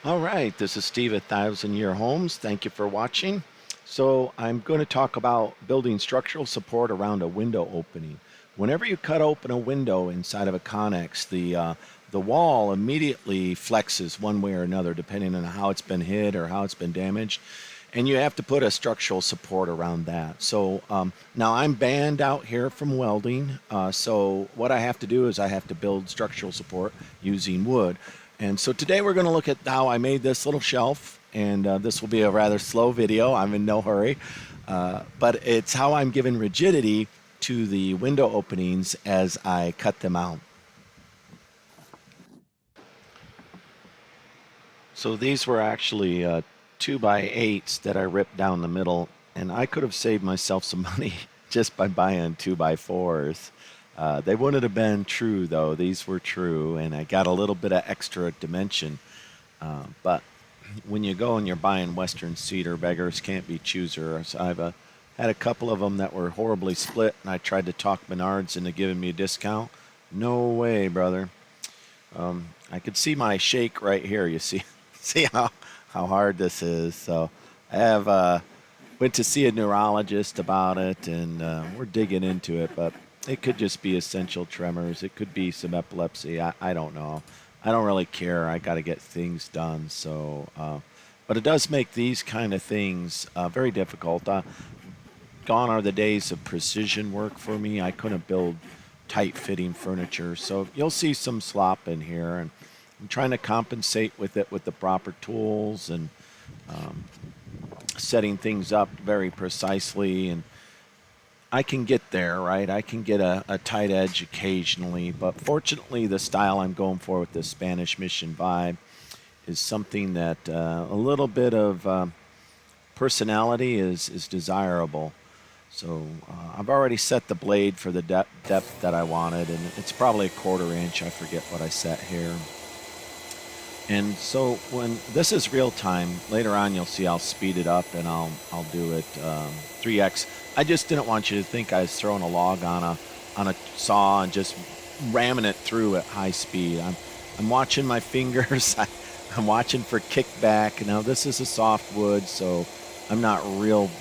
All right, this is Steve at Thousand Year Homes. Thank you for watching. So I'm going to talk about building structural support around a window opening. Whenever you cut open a window inside of a connex, the wall immediately flexes one way or another, depending on how it's been hit or how it's been damaged, and you have to put a structural support around that. So now I'm banned out here from welding. So what I have to do is I have to build structural support using wood. And so today we're going to look at how I made this little shelf, and this will be a rather slow video. I'm in no hurry, but it's how I'm giving rigidity to the window openings as I cut them out. So these were actually 2x8s that I ripped down the middle, and I could have saved myself some money just by buying 2x4s. They wouldn't have been true though. These were true, and I got a little bit of extra dimension. But when you go and you're buying Western cedar, beggars can't be choosers. I've had a couple of them that were horribly split, and I tried to talk Menards into giving me a discount. No way, brother. I could see my shake right here. You see, see how hard this is. So I have went to see a neurologist about it, and we're digging into it. But it could just be essential tremors. It could be some epilepsy. I don't know. I don't really care. I got to get things done. So, but it does make these kind of things very difficult. Gone are the days of precision work for me. I couldn't build tight-fitting furniture. So you'll see some slop in here, and I'm trying to compensate with it with the proper tools and setting things up very precisely. And I can get there, right? I can get a tight edge occasionally, but fortunately the style I'm going for with the Spanish Mission vibe is something that a little bit of personality is desirable. So I've already set the blade for the depth that I wanted, and it's probably a 1/4 inch. I forget what I set here. And so when this is real time, later on you'll see I'll speed it up and I'll do it 3x. I just didn't want you to think I was throwing a log on a saw and just ramming it through at high speed. I'm watching my fingers. I'm watching for kickback. Now this is a soft wood, so I'm not real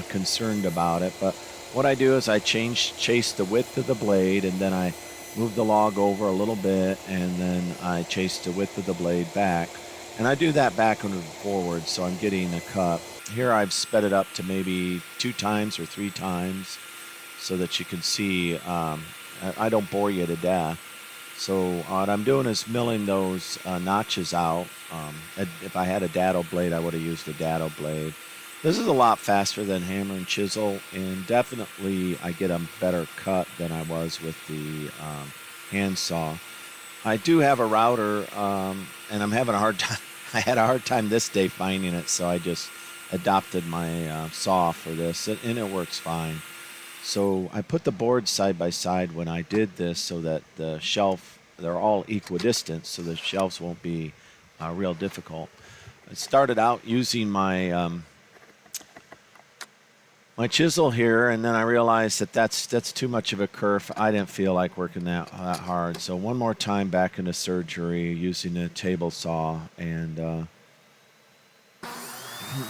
concerned about it. But what I do is I chase the width of the blade, and then I move the log over a little bit, and then I chase the width of the blade back. And I do that back and forward, so I'm getting a cut. Here I've sped it up to maybe 2 times or 3 times so that you can see I don't bore you to death. So what I'm doing is milling those notches out. If I had a dado blade, I would have used a dado blade. This is a lot faster than hammer and chisel, and definitely I get a better cut than I was with the hand saw. I do have a router, and I'm having a hard time. I had a hard time this day finding it, so I just adopted my saw for this, and it works fine. So I put the boards side by side when I did this so that the shelf, they're all equidistant, so the shelves won't be real difficult. I started out using my chisel here, and then I realized that that's too much of a kerf. I didn't feel like working that hard. So one more time back into surgery using a table saw, and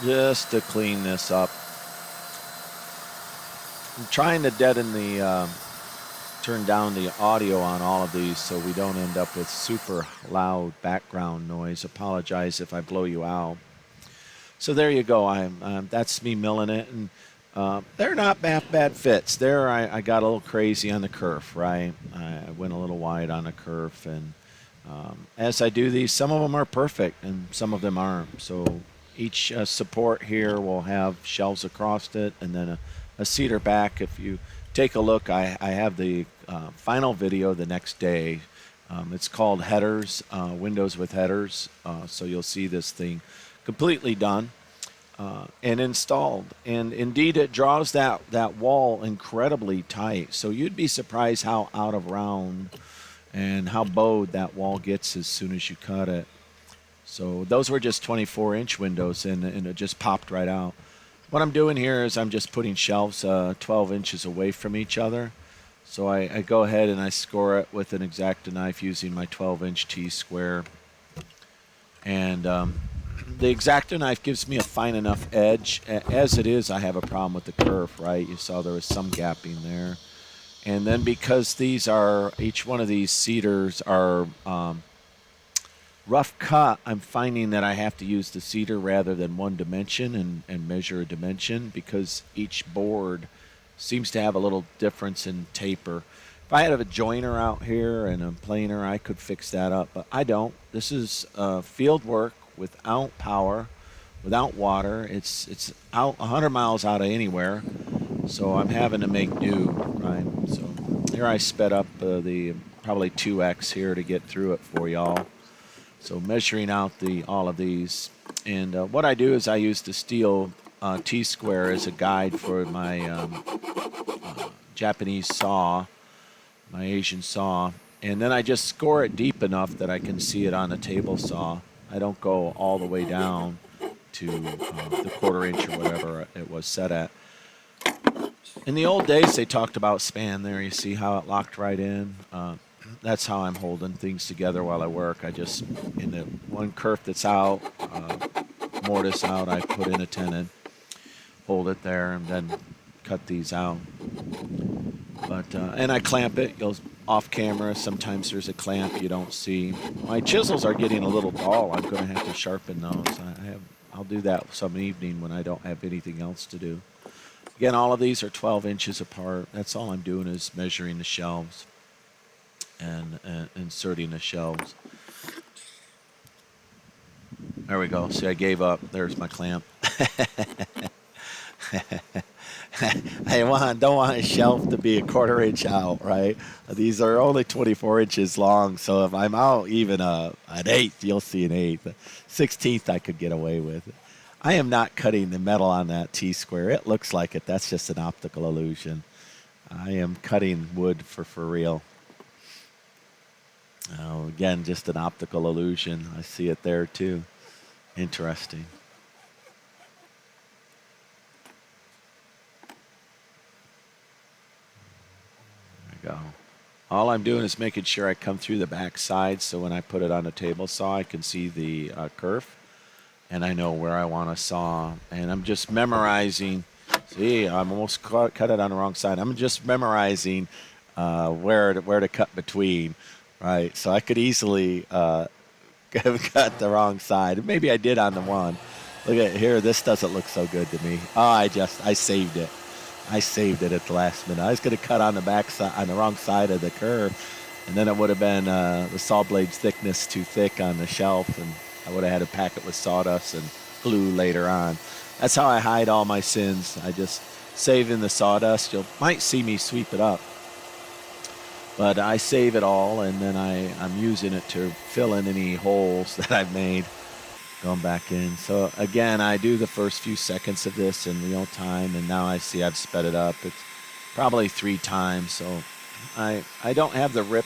just to clean this up. I'm trying to turn down the audio on all of these so we don't end up with super loud background noise. Apologize if I blow you out. So there you go. That's me milling it, and they're not bad fits. There I got a little crazy on the kerf, right? I went a little wide on the kerf, and as I do these, some of them are perfect and some of them aren't. So each support here will have shelves across it, and then a cedar back. If you take a look, I have the final video the next day. It's called Headers, Windows with Headers. So you'll see this thing completely done. And installed, and indeed it draws that wall incredibly tight. So you'd be surprised how out of round and how bowed that wall gets as soon as you cut it. So those were just 24-inch windows, and it just popped right out. What I'm doing here is I'm just putting shelves 12 inches away from each other. So I go ahead and I score it with an X-Acto knife using my 12-inch T-square. And the X-Acto knife gives me a fine enough edge. As it is, I have a problem with the kerf, right? You saw there was some gapping there. And then because each one of these cedars are rough cut, I'm finding that I have to use the cedar rather than one dimension and measure a dimension, because each board seems to have a little difference in taper. If I had a joiner out here and a planer, I could fix that up, but I don't. This is field work without power, without water. It's out 100 miles out of anywhere, so I'm having to make do, right? So here I sped up the probably 2x here to get through it for y'all. So measuring out all of these, and what I do is I use the steel T-square as a guide for my Japanese saw, my Asian saw, and then I just score it deep enough that I can see it on the table saw. I don't go all the way down to the 1/4 inch or whatever it was set at. In the old days, they talked about span there. You see how it locked right in? That's how I'm holding things together while I work. I just, in the one kerf that's out, mortise out, I put in a tenon, hold it there, and then cut these out. But and I clamp it. Goes off camera. Sometimes there's a clamp you don't see. My chisels are getting a little dull. I'm going to have to sharpen those. I'll do that some evening when I don't have anything else to do. Again, all of these are 12 inches apart. That's all I'm doing is measuring the shelves and inserting the shelves. There we go. See, I gave up. There's my clamp. I don't want a shelf to be a 1/4 inch out, right? These are only 24 inches long, so if I'm out even an eighth, you'll see an eighth. 16th I could get away with. I am not cutting the metal on that T-square. It looks like it. That's just an optical illusion. I am cutting wood for real. Again, just an optical illusion. I see it there too. Interesting. There we go. All I'm doing is making sure I come through the back side, so when I put it on a table saw, I can see the kerf, and I know where I want to saw. And I'm just memorizing. See, I'm almost cut it on the wrong side. I'm just memorizing where to cut between. Right, so I could easily have cut the wrong side. Maybe I did on the one. Look at here. This doesn't look so good to me. Oh, I saved it. I saved it at the last minute. I was going to cut on the back side, on the wrong side of the curve, and then it would have been the saw blade's thickness too thick on the shelf, and I would have had to pack it with sawdust and glue later on. That's how I hide all my sins. I just save in the sawdust. You might see me sweep it up. But I save it all, and then I'm using it to fill in any holes that I've made going back in. So again, I do the first few seconds of this in real time, and now I see I've sped it up. It's probably 3 times. So I don't have the rip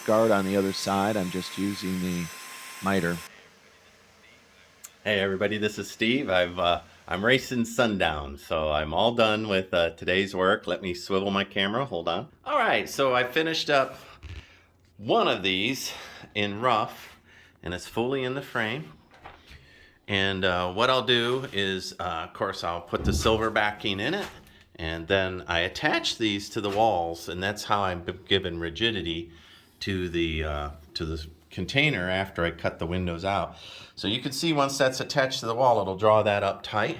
guard on the other side. I'm just using the miter. Hey everybody, this is Steve. I'm racing sundown, so I'm all done with today's work. Let me swivel my camera, hold on. All right, so I finished up one of these in rough, and it's fully in the frame. And what I'll do is, of course, I'll put the silver backing in it, and then I attach these to the walls, and that's how I'm given rigidity to the container after I cut the windows out. So you can see once that's attached to the wall, it'll draw that up tight.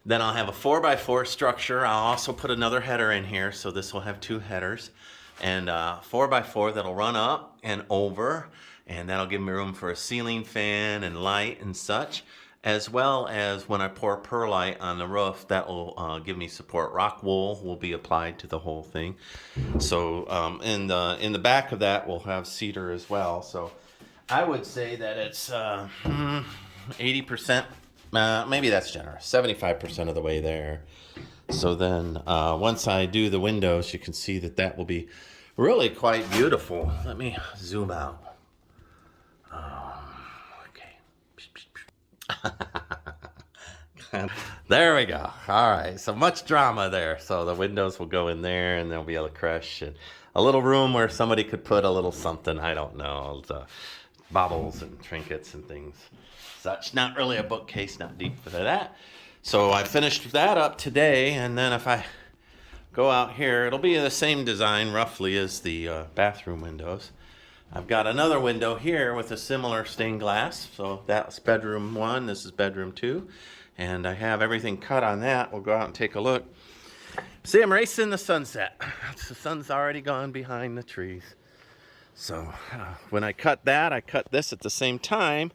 Then I'll have a 4x4 structure. I'll also put another header in here, so this will have 2 headers. And 4x4 that'll run up and over, and that'll give me room for a ceiling fan and light and such, as well as when I pour perlite on the roof, that will give me support. Rock wool will be applied to the whole thing. So in the back of that, we'll have cedar as well. So I would say that it's 80%, maybe that's generous, 75% of the way there. So then once I do the windows, you can see that will be really quite beautiful. Let me zoom out. Okay. There we go. All right, so much drama there. So the windows will go in there, and there'll be a crush and a little room where somebody could put a little something, I don't know, baubles and trinkets and things such. Not really a bookcase, not deep for that. So I finished that up today, and then if I go out here, it'll be the same design roughly as the bathroom windows. I've got another window here with a similar stained glass. So that's bedroom 1, this is bedroom 2. And I have everything cut on that. We'll go out and take a look. See, I'm racing the sunset. The sun's already gone behind the trees. So when I cut that, I cut this at the same time.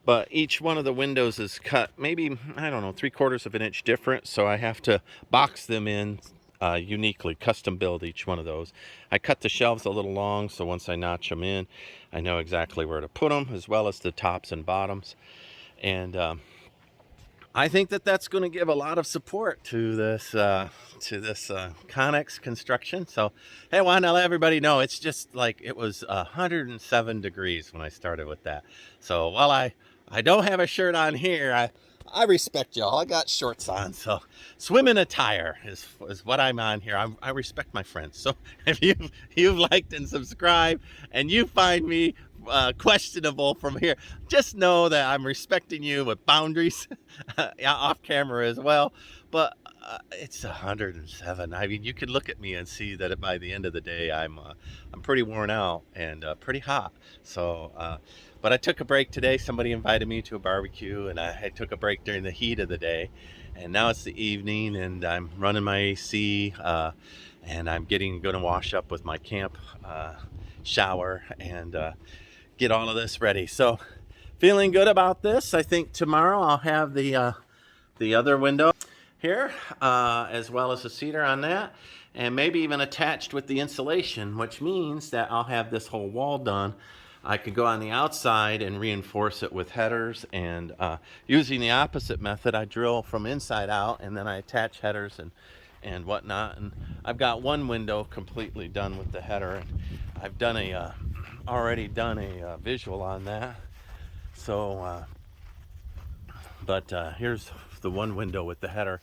But each one of the windows is cut maybe, I don't know, 3/4 of an inch different. So I have to box them in uniquely, custom build each one of those. I cut the shelves a little long, so once I notch them in, I know exactly where to put them, as well as the tops and bottoms. And I think that that's going to give a lot of support to this Connex construction. So, hey, I want to let everybody know it's just like it was 107 degrees when I started with that. So while I don't have a shirt on here, I respect y'all. I got shorts on, so swimming attire is what I'm on here. I respect my friends. So if you've liked and subscribed, and you find me questionable from here, just know that I'm respecting you with boundaries off camera as well. But it's 107. I mean, you could look at me and see that by the end of the day, I'm pretty worn out and pretty hot. So. But I took a break today. Somebody invited me to a barbecue, and I took a break during the heat of the day. And now it's the evening, and I'm running my AC, and I'm going to wash up with my camp shower and get all of this ready. So feeling good about this. I think tomorrow I'll have the other window here, as well as a cedar on that, and maybe even attached with the insulation, which means that I'll have this whole wall done. I could go on the outside and reinforce it with headers, and using the opposite method, I drill from inside out, and then I attach headers and whatnot. And I've got one window completely done with the header, and I've done already done a visual on that. So, but here's the one window with the header,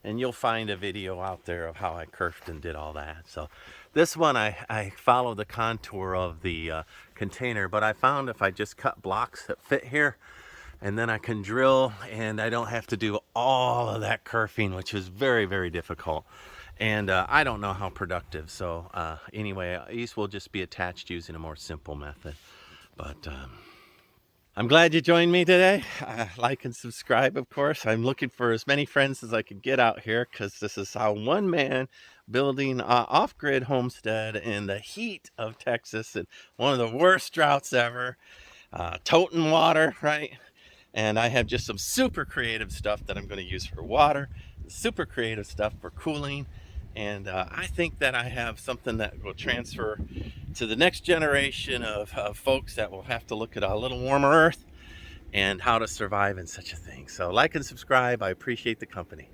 and you'll find a video out there of how I curved and did all that. So this one, I follow the contour of the container, but I found if I just cut blocks that fit here, and then I can drill, and I don't have to do all of that kerfing, which is very, very difficult. And I don't know how productive. So anyway, these will just be attached using a more simple method. But I'm glad you joined me today. Like and subscribe, of course. I'm looking for as many friends as I can get out here, because this is how one man building an off-grid homestead in the heat of Texas and one of the worst droughts ever, toting water, right? And I have just some super creative stuff that I'm going to use for water, super creative stuff for cooling. And I think that I have something that will transfer to the next generation of folks that will have to look at a little warmer earth and how to survive in such a thing. So like and subscribe. I appreciate the company.